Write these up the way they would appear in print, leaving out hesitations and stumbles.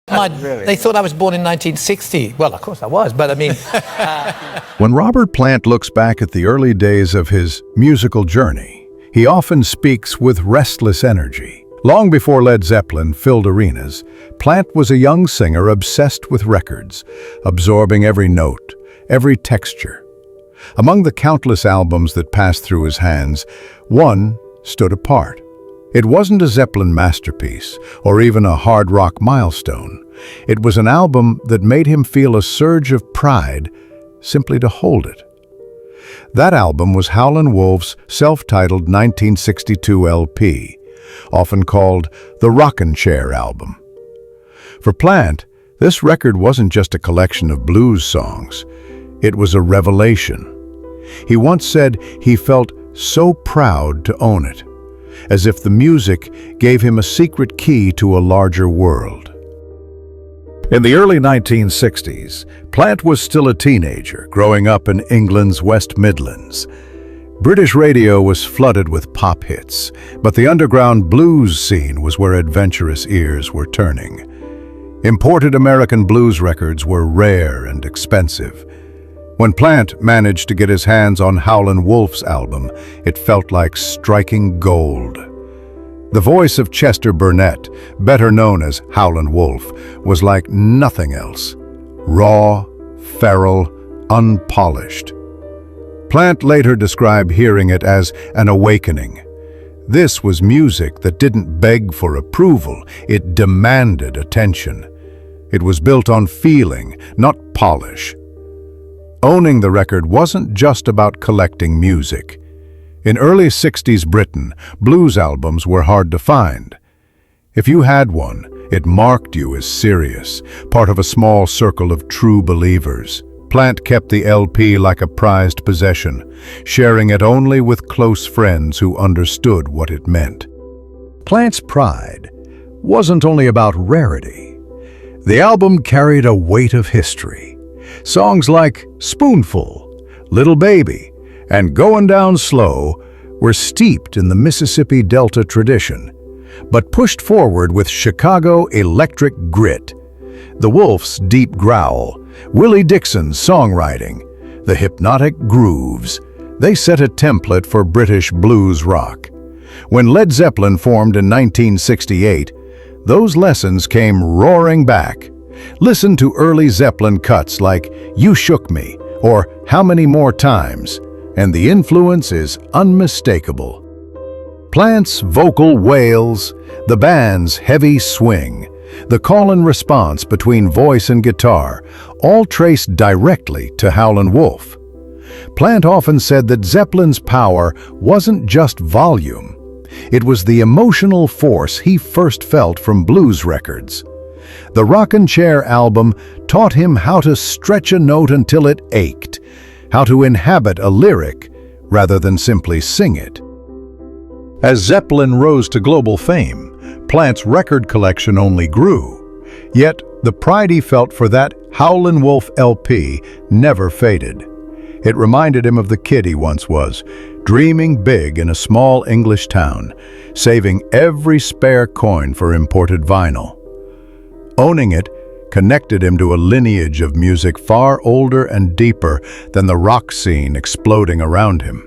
They thought I was born in 1960. Well, of course I was, but I mean... When Robert Plant looks back at the early days of his musical journey, he often speaks with restless energy. Long before Led Zeppelin filled arenas, Plant was a young singer obsessed with records, absorbing every note, every texture. Among the countless albums that passed through his hands, one stood apart. It wasn't a Zeppelin masterpiece, or even a hard rock milestone. It was an album that made him feel a surge of pride simply to hold it. That album was Howlin Wolf's self-titled 1962 LP, often called the Rockin Chair Album. For Plant, this record wasn't just a collection of blues songs. It was a revelation. He once said he felt so proud to own it, as if the music gave him a secret key to a larger world. In the early 1960s, Plant was still a teenager, growing up in England's West Midlands. British radio was flooded with pop hits, but the underground blues scene was where adventurous ears were turning. Imported American blues records were rare and expensive. When Plant managed to get his hands on Howlin Wolf's album, it felt like striking gold. The voice of Chester Burnett, better known as Howlin Wolf, was like nothing else. Raw, feral, unpolished. Plant later described hearing it as an awakening. This was music that didn't beg for approval, it demanded attention. It was built on feeling, not polish. Owning the record wasn't just about collecting music. In early 60s Britain, blues albums were hard to find. If you had one, it marked you as serious, part of a small circle of true believers. Plant kept the LP like a prized possession, sharing it only with close friends who understood what it meant. Plant's pride wasn't only about rarity. The album carried a weight of history. Songs like Spoonful, Little Baby, and Goin' Down Slow were steeped in the Mississippi Delta tradition, but pushed forward with Chicago electric grit. The Wolf's deep growl, Willie Dixon's songwriting, the hypnotic grooves, they set a template for British blues rock. When Led Zeppelin formed in 1968, those lessons came roaring back. Listen to early Zeppelin cuts like You Shook Me or How Many More Times, and the influence is unmistakable. Plant's vocal wails, the band's heavy swing, the call and response between voice and guitar, all traced directly to Howlin Wolf. Plant often said that Zeppelin's power wasn't just volume. It was the emotional force he first felt from blues records. The Rockin Chair Album taught him how to stretch a note until it ached, how to inhabit a lyric rather than simply sing it. As Zeppelin rose to global fame, Plant's record collection only grew. Yet, the pride he felt for that Howlin Wolf LP never faded. It reminded him of the kid he once was, dreaming big in a small English town, saving every spare coin for imported vinyl. Owning it connected him to a lineage of music far older and deeper than the rock scene exploding around him.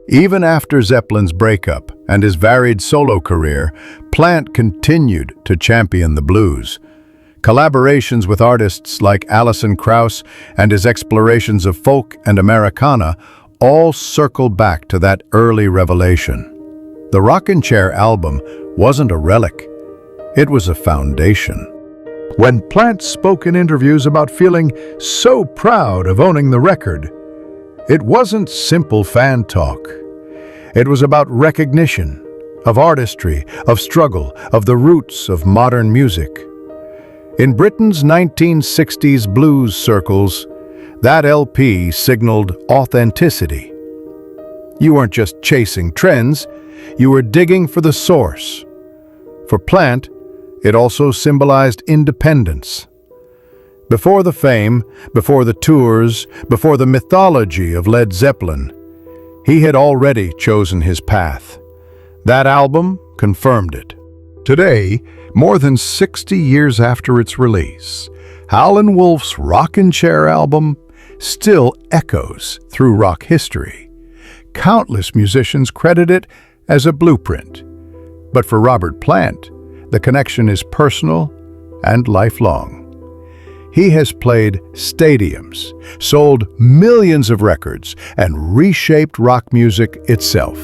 Even after Zeppelin's breakup and his varied solo career, Plant continued to champion the blues. Collaborations with artists like Alison Krauss and his explorations of folk and Americana all circle back to that early revelation. The Rockin Chair Album wasn't a relic. It was a foundation. When Plant spoke in interviews about feeling so proud of owning the record, it wasn't simple fan talk. It was about recognition, of artistry, of struggle, of the roots of modern music. In Britain's 1960s blues circles, that LP signaled authenticity. You weren't just chasing trends, you were digging for the source. For Plant, it also symbolized independence. Before the fame, before the tours, before the mythology of Led Zeppelin, he had already chosen his path. That album confirmed it. Today, More than 60 years after its release, Howlin Wolf's Rockin Chair Album still echoes through rock history. Countless musicians credit it as a blueprint. But for Robert Plant, the connection is personal and lifelong. He has played stadiums, sold millions of records, and reshaped rock music itself.